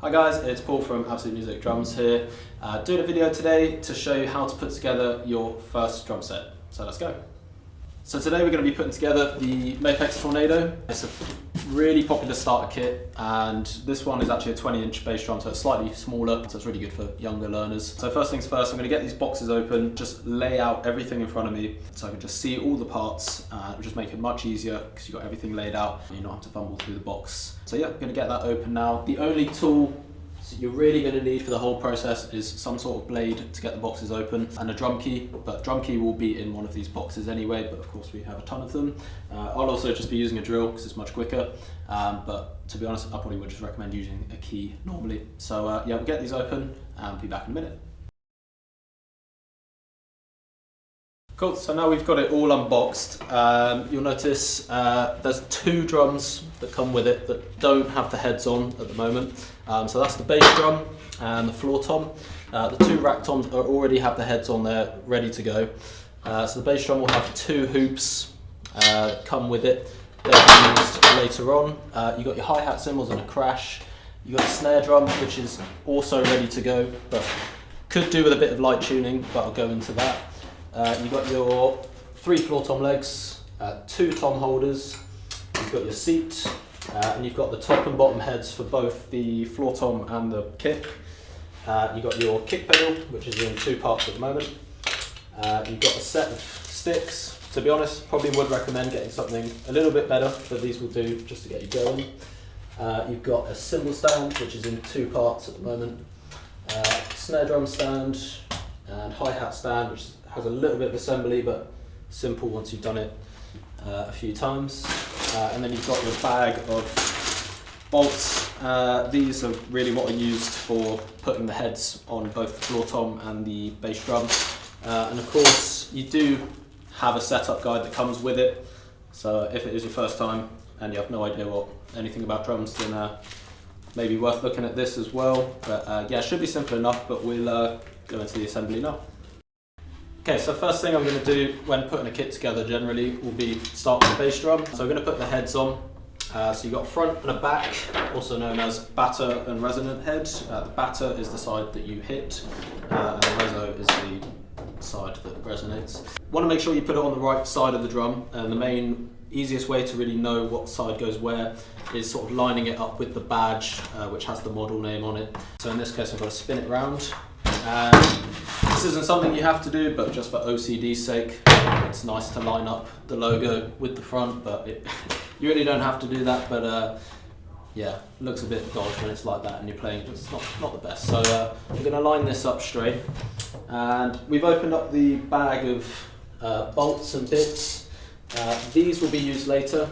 Hi guys, it's Paul from Absolute Music Drums here, doing a video today to show you how to put together your first drum set. So let's go. So today we're going to be putting together the Mapex Tornado. It's a really popular starter kit, and this one is actually a 20-inch bass drum, so it's slightly smaller, so it's really good for younger learners. So first things first, I'm going to get these boxes open, just lay out everything in front of me so I can just see all the parts. It'll just make it much easier because you've got everything laid out and you don't have to fumble through the box. So yeah, I'm going to get that open now. The only tool you're really going to need for the whole process is some sort of blade to get the boxes open and a drum key, but drum key will be in one of these boxes anyway, but of course we have a ton of them. I'll also just be using a drill because it's much quicker, but to be honest I probably would just recommend using a key normally. So yeah, we'll get these open and be back in a minute. Cool, so now we've got it all unboxed. You'll notice there's two drums that come with it that don't have the heads on at the moment. So that's the bass drum and the floor tom. The two rack toms already have the heads on there, ready to go. So the bass drum will have two hoops come with it. They'll be used later on. You've got your hi-hat cymbals and a crash. You've got the snare drum, which is also ready to go, but could do with a bit of light tuning, but I'll go into that. You've got your three floor tom legs, two tom holders, you've got your seat, and you've got the top and bottom heads for both the floor tom and the kick. You've got your kick pedal, which is in two parts at the moment. You've got a set of sticks. To be honest, probably would recommend getting something a little bit better, but these will do just to get you going. You've got a cymbal stand, which is in two parts at the moment. Snare drum stand and hi-hat stand, which has a little bit of assembly, but simple once you've done it a few times. And then you've got your bag of bolts. These are really what are used for putting the heads on both the floor tom and the bass drum. And of course, you do have a setup guide that comes with it. So if it is your first time and you have no idea anything about drums, then maybe worth looking at this as well. But yeah, it should be simple enough, but we'll go into the assembly now. Okay, so first thing I'm going to do when putting a kit together generally will be start with the bass drum. So I'm going to put the heads on. So you've got front and a back, also known as batter and resonant head. The batter is the side that you hit, and the reso is the side that resonates. Want to make sure you put it on the right side of the drum, and the main easiest way to really know what side goes where is sort of lining it up with the badge, which has the model name on it. So in this case I've got to spin it round. This isn't something you have to do, but just for OCD's sake, it's nice to line up the logo with the front, but you really don't have to do that. But yeah, it looks a bit dodgy when it's like that and you're playing, it's not the best. So I'm going to line this up straight, and we've opened up the bag of bolts and bits. These will be used later.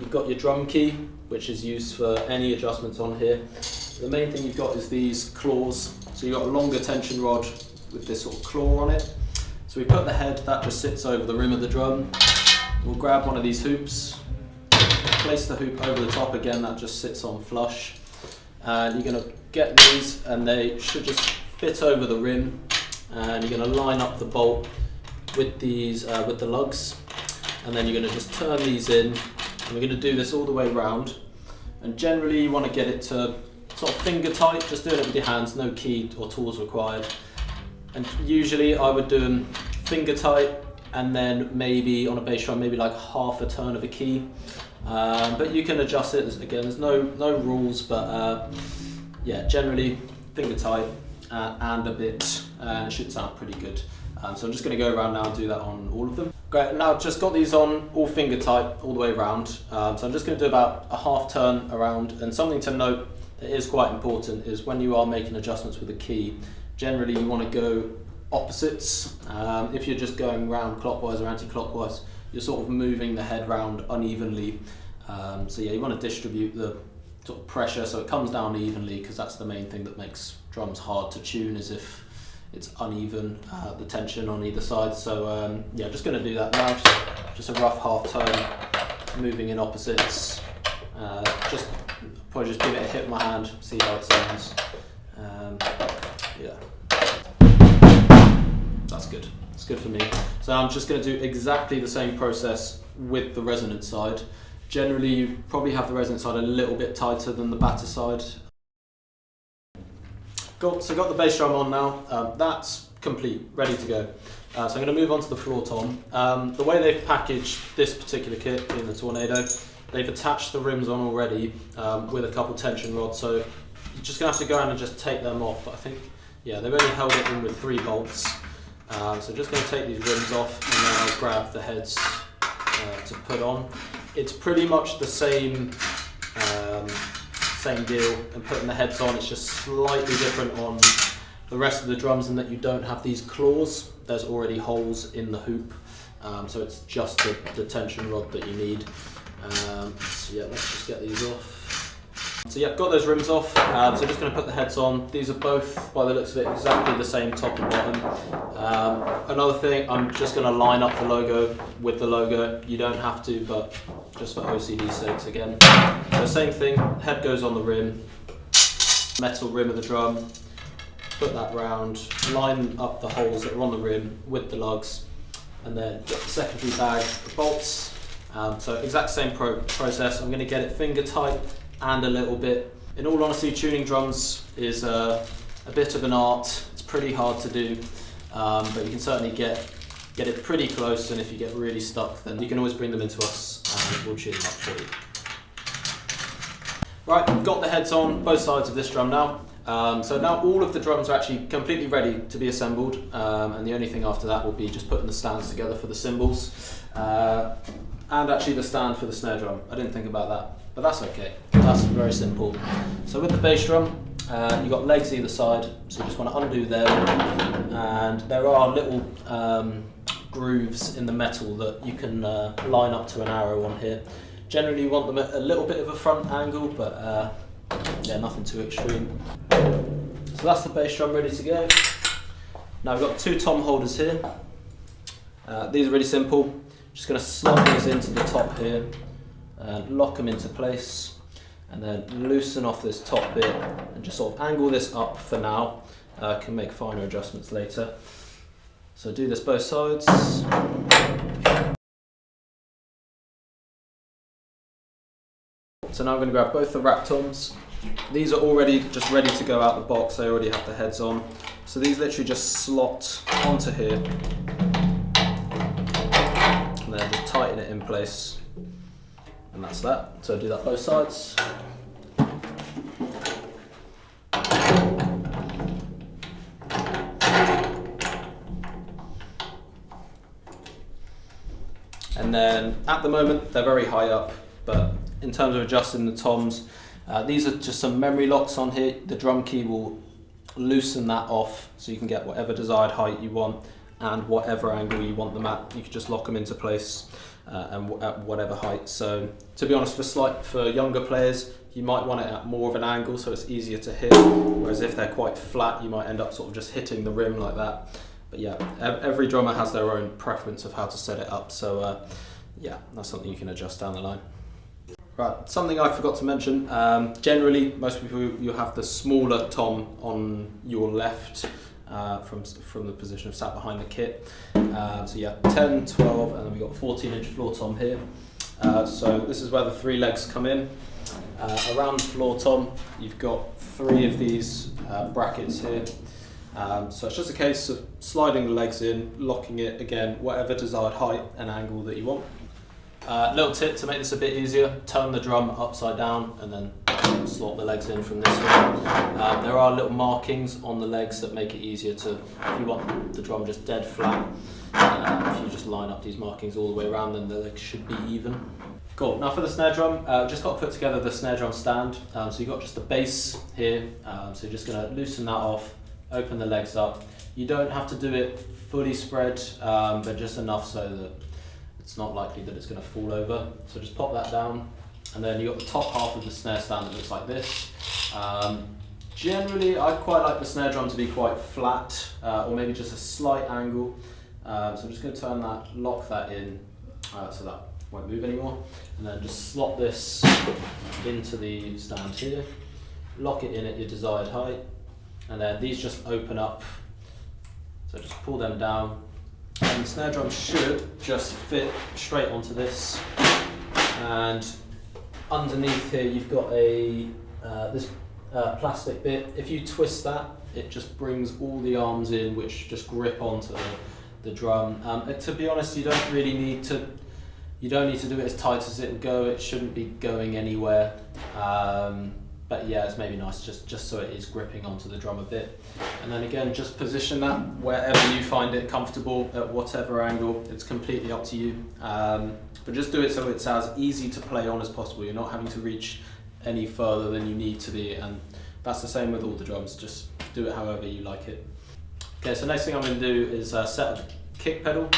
You've got your drum key, which is used for any adjustments on here. The main thing you've got is these claws. So you've got a longer tension rod with this sort of claw on it. So we put the head, that just sits over the rim of the drum. We'll grab one of these hoops, place the hoop over the top again, that just sits on flush. And you're going to get these, and they should just fit over the rim. And you're going to line up the bolt with these, with the lugs. And then you're going to just turn these in. And we're going to do this all the way around. And generally you want to get it to sort of finger tight, just doing it with your hands, no key or tools required. And usually I would do them finger tight, and then maybe on a bass drum, maybe like half a turn of a key. But you can adjust it, again, there's no rules, but yeah, generally finger tight and a bit, and it should sound pretty good. So I'm just going to go around now and do that on all of them. Great, now I've just got these on all finger tight all the way around. So I'm just going to do about a half turn around, and something to note that is quite important is when you are making adjustments with a key, generally you want to go opposites. If you're just going round clockwise or anti-clockwise, you're sort of moving the head round unevenly. So yeah, you want to distribute the sort of pressure so it comes down evenly, because that's the main thing that makes drums hard to tune, is if it's uneven, the tension on either side. So yeah, just going to do that now, just a rough half turn, moving in opposites. Probably just give it a hit with my hand, see how it sounds. Yeah, that's good. It's good for me. So I'm just going to do exactly the same process with the resonant side. Generally, you probably have the resonant side a little bit tighter than the batter side. Cool, so I've got the bass drum on now. That's complete, ready to go. So I'm going to move on to the floor tom. The way they've packaged this particular kit in the Tornado, they've attached the rims on already with a couple tension rods, so you're just going to have to go around and just take them off. But I think, yeah, they've only held it in with 3 bolts. So just going to take these rims off and then I'll grab the heads to put on. It's pretty much the same deal, and putting the heads on, it's just slightly different on the rest of the drums in that you don't have these claws. There's already holes in the hoop, so it's just the tension rod that you need. So yeah, let's just get these off. So yeah, got those rims off, so just going to put the heads on. These are both, by the looks of it, exactly the same top and bottom. Another thing, I'm just going to line up the logo with the logo. You don't have to, but just for OCD sakes again. So same thing, head goes on the rim, metal rim of the drum, put that round, line up the holes that are on the rim with the lugs, and then get the secondary bag, the bolts. So exact same process. I'm going to get it finger tight and a little bit. In all honesty, tuning drums is a bit of an art. It's pretty hard to do, but you can certainly get it pretty close, and if you get really stuck, then you can always bring them into us and we'll tune them up for you. Right, got the heads on both sides of this drum now. So now all of the drums are actually completely ready to be assembled, and the only thing after that will be just putting the stands together for the cymbals, and actually the stand for the snare drum. I didn't think about that, but that's okay. That's very simple. So with the bass drum, you've got legs either side, so you just want to undo them, and there are little grooves in the metal that you can line up to an arrow on here. Generally you want them at a little bit of a front angle, but yeah, nothing too extreme. So that's the bass drum ready to go. Now we've got 2 tom holders here. These are really simple. Just going to slot these into the top here and lock them into place, and then loosen off this top bit and just sort of angle this up for now. Can make finer adjustments later. So do this both sides. So now I'm going to grab both the rack toms. These are already just ready to go out the box. They already have the heads on. So these literally just slot onto here, and then just tighten it in place. And that's that. So do that both sides. And then at the moment they're very high up, but in terms of adjusting the toms, these are just some memory locks on here. The drum key will loosen that off so you can get whatever desired height you want and whatever angle you want them at. You can just lock them into place and at whatever height. So to be honest, for younger players, you might want it at more of an angle so it's easier to hit, whereas if they're quite flat, you might end up sort of just hitting the rim like that. But yeah, every drummer has their own preference of how to set it up, so yeah, that's something you can adjust down the line. Right, something I forgot to mention, generally most people, you have the smaller tom on your left from the position of sat behind the kit. So yeah, 10, 12, and then we've got 14-inch floor tom here. So this is where the 3 legs come in. Around the floor tom, you've got 3 of these brackets here. So it's just a case of sliding the legs in, locking it again, whatever desired height and angle that you want. Little tip to make this a bit easier, turn the drum upside down and then slot the legs in from this way. There are little markings on the legs that make it easier to, if you want the drum just dead flat, if you just line up these markings all the way around, then the legs should be even. Cool, now for the snare drum, just got to put together the snare drum stand. So you've got just the base here, so you're just going to loosen that off, open the legs up. You don't have to do it fully spread, but just enough so that it's not likely that it's going to fall over. So just pop that down, and then you've got the top half of the snare stand that looks like this. Generally, I quite like the snare drum to be quite flat, or maybe just a slight angle. So I'm just going to turn that, lock that in, so that won't move anymore, and then just slot this into the stand here, lock it in at your desired height, and then these just open up, so just pull them down, and the snare drum should just fit straight onto this. And underneath here you've got a this plastic bit. If you twist that, it just brings all the arms in, which just grip onto the drum. To be honest, you don't need to do it as tight as it would go. It shouldn't be going anywhere. But yeah, it's maybe nice just so it is gripping onto the drum a bit. And then again, just position that wherever you find it comfortable, at whatever angle. It's completely up to you. But just do it so it's as easy to play on as possible. You're not having to reach any further than you need to be, and that's the same with all the drums. Just do it however you like it. Okay, so next thing I'm going to do is set up a kick pedal.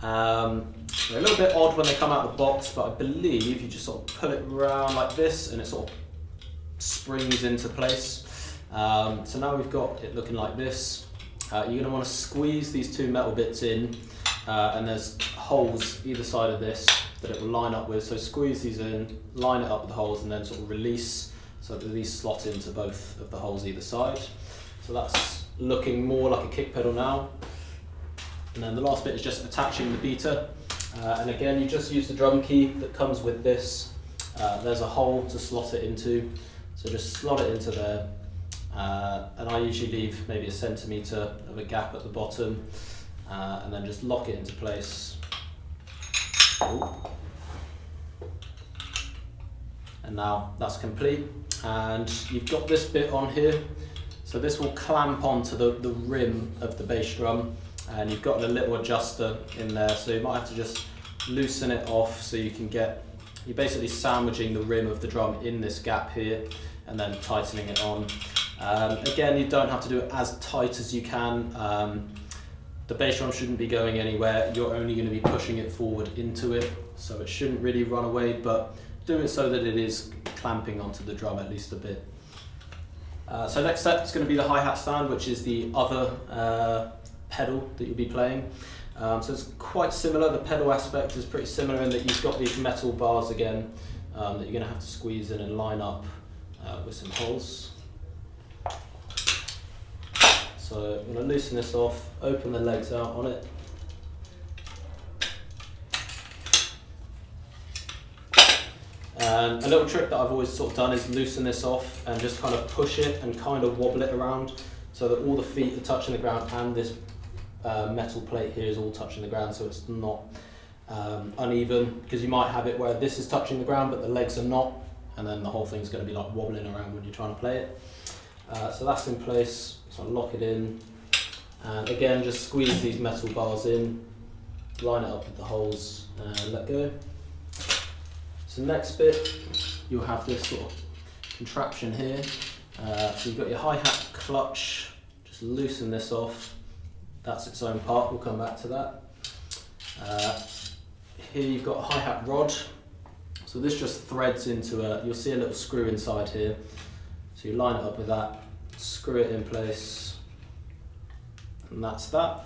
They're a little bit odd when they come out of the box, but I believe you just sort of pull it around like this and it sort of springs into place. So now we've got it looking like this. You're going to want to squeeze these two metal bits in, and there's holes either side of this that it will line up with. So squeeze these in, line it up with the holes, and then sort of release so that these slot into both of the holes either side. So that's looking more like a kick pedal now. And then the last bit is just attaching the beater. And again, you just use the drum key that comes with this. There's a hole to slot it into, so just slot it into there. And I usually leave maybe 1 centimetre of a gap at the bottom, and then just lock it into place. Ooh. And now that's complete. And you've got this bit on here, so this will clamp onto the rim of the bass drum, and you've got a little adjuster in there, so you might have to just loosen it off so you can get, you're basically sandwiching the rim of the drum in this gap here and then tightening it on. Again, you don't have to do it as tight as you can. The bass drum shouldn't be going anywhere, you're only going to be pushing it forward into it, so it shouldn't really run away, but do it so that it is clamping onto the drum at least a bit. So next step is going to be the hi-hat stand, which is the other pedal that you'll be playing. So it's quite similar. The pedal aspect is pretty similar in that you've got these metal bars again that you're going to have to squeeze in and line up with some holes. So I'm going to loosen this off, open the legs out on it. And a little trick that I've always sort of done is loosen this off and just kind of push it and kind of wobble it around so that all the feet are touching the ground and this metal plate here is all touching the ground, so it's not uneven, because you might have it where this is touching the ground but the legs are not, and then the whole thing's going to be like wobbling around when you're trying to play it. So that's in place, so I'll lock it in, and again just squeeze these metal bars in, line it up with the holes and let go. So next bit, you'll have this sort of contraption here. So you've got your hi-hat clutch, just loosen this off. That's its own part, we'll come back to that. Here you've got a hi-hat rod. So this just threads into you'll see a little screw inside here. So you line it up with that, screw it in place, and that's that.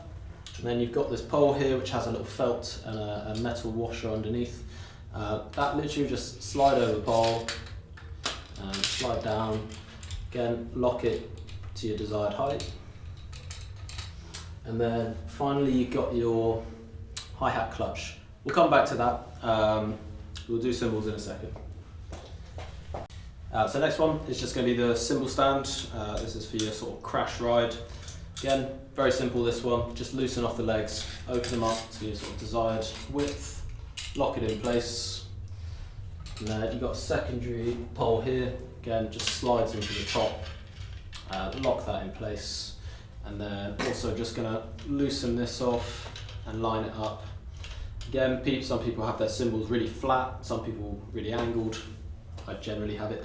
And then you've got this pole here which has a little felt and a metal washer underneath. That literally just slide over the pole and slide down. Again, lock it to your desired height. And then finally you've got your hi-hat clutch. We'll come back to that. We'll do cymbals in a second. So next one is just going to be the cymbal stand. This is for your sort of crash ride. Again, very simple this one. Just loosen off the legs, open them up to your sort of desired width, lock it in place. And then you've got a secondary pole here. Again, just slides into the top. Lock that in place. And then also just going to loosen this off and line it up. Again, some people have their cymbals really flat, some people really angled. I generally have it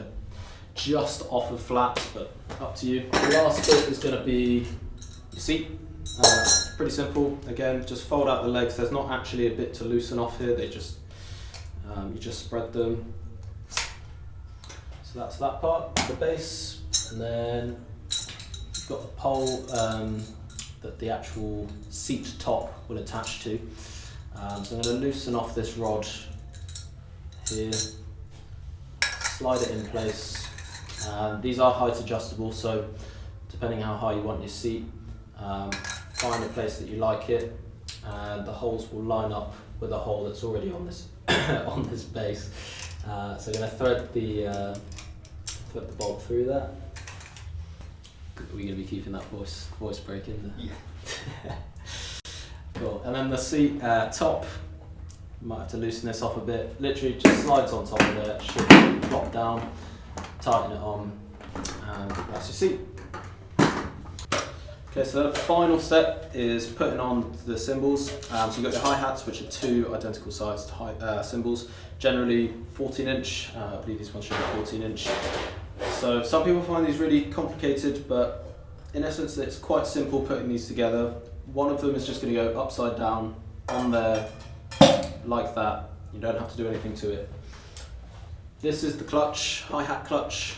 just off of flat, but up to you. The last bit is going to be your seat. Pretty simple. Again, just fold out the legs. There's not actually a bit to loosen off here. They just you just spread them. So that's that part, the base, and then you've got the pole that the actual seat top will attach to. So I'm going to loosen off this rod here, slide it in place. These are height adjustable, so depending how high you want your seat, find a place that you like it, and the holes will line up with a hole that's already on this on this base. So I'm going to thread the bolt through that. We're going to be keeping that voice break in there. Yeah. Cool. And then the seat top, you might have to loosen this off a bit. Literally just slides on top of it, should drop down, tighten it on, and that's your seat. Okay, so the final step is putting on the cymbals. So you've got your hi-hats, which are two identical sized cymbals, generally 14 inch. I believe these ones should be 14 inch. So some people find these really complicated, but in essence it's quite simple putting these together. One of them is just going to go upside down on there like that. You don't have to do anything to it. This is the clutch, hi-hat clutch.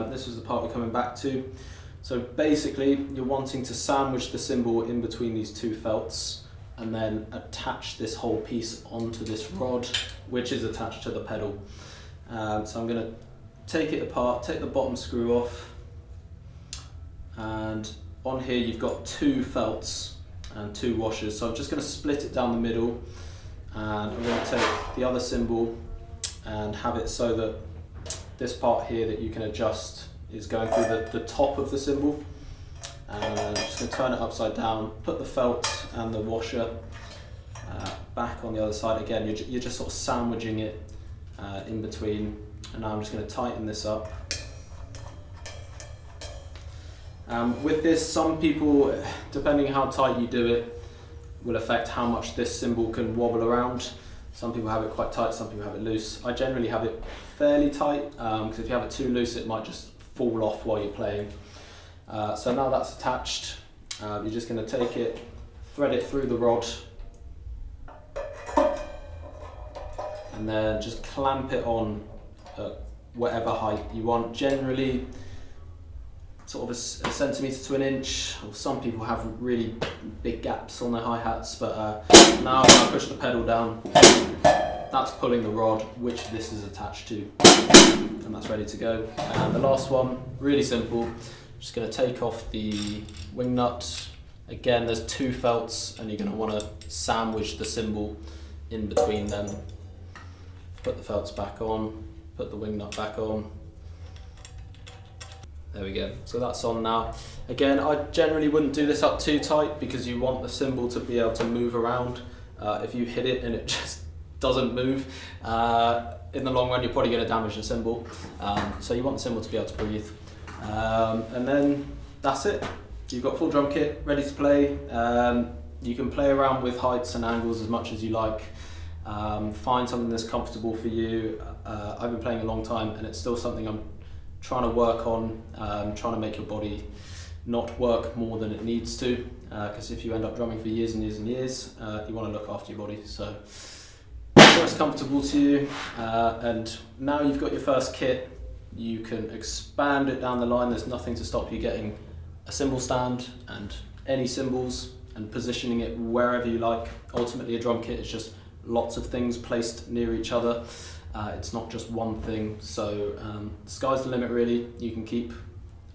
This is the part we're coming back to. So basically you're wanting to sandwich the cymbal in between these two felts and then attach this whole piece onto this rod, which is attached to the pedal. So I'm going to take it apart, take the bottom screw off, and on here you've got two felts and two washers. So I'm just going to split it down the middle, and I'm going to take the other cymbal and have it so that this part here that you can adjust is going through the top of the cymbal. And I'm just going to turn it upside down, put the felt and the washer back on the other side. Again, you're just sort of sandwiching it in between. And now I'm just going to tighten this up. With this, some people, depending how tight you do it, will affect how much this cymbal can wobble around. Some people have it quite tight, some people have it loose. I generally have it fairly tight, because if you have it too loose it might just fall off while you're playing. So now that's attached, you're just going to take it, thread it through the rod, and then just clamp it on at whatever height you want. Generally sort of a centimetre to an inch, or some people have really big gaps on their hi-hats, but now when I push the pedal down, that's pulling the rod, which this is attached to, and that's ready to go. And the last one, really simple, just going to take off the wing nut. Again, there's two felts and you're going to want to sandwich the cymbal in between them. Put the felts back on, put the wing nut back on. There we go, so that's on now. Again, I generally wouldn't do this up too tight because you want the cymbal to be able to move around. If you hit it and it just doesn't move, in the long run you're probably going to damage the cymbal. So you want the cymbal to be able to breathe. And then that's it. You've got full drum kit ready to play. You can play around with heights and angles as much as you like. Find something that's comfortable for you. I've been playing a long time and it's still something I'm trying to work on, trying to make your body not work more than it needs to, because if you end up drumming for years and years and years, you want to look after your body. So make sure it's comfortable to you, and now you've got your first kit, you can expand it down the line. There's nothing to stop you getting a cymbal stand and any cymbals and positioning it wherever you like. Ultimately a drum kit is just lots of things placed near each other. It's not just one thing, so the sky's the limit really. You can keep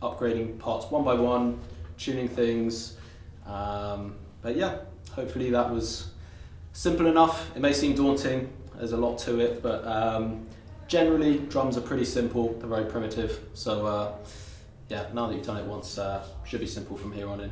upgrading parts one by one, tuning things, but yeah, hopefully that was simple enough. It may seem daunting, there's a lot to it, but generally drums are pretty simple, they're very primitive, so yeah, now that you've done it once, should be simple from here on in.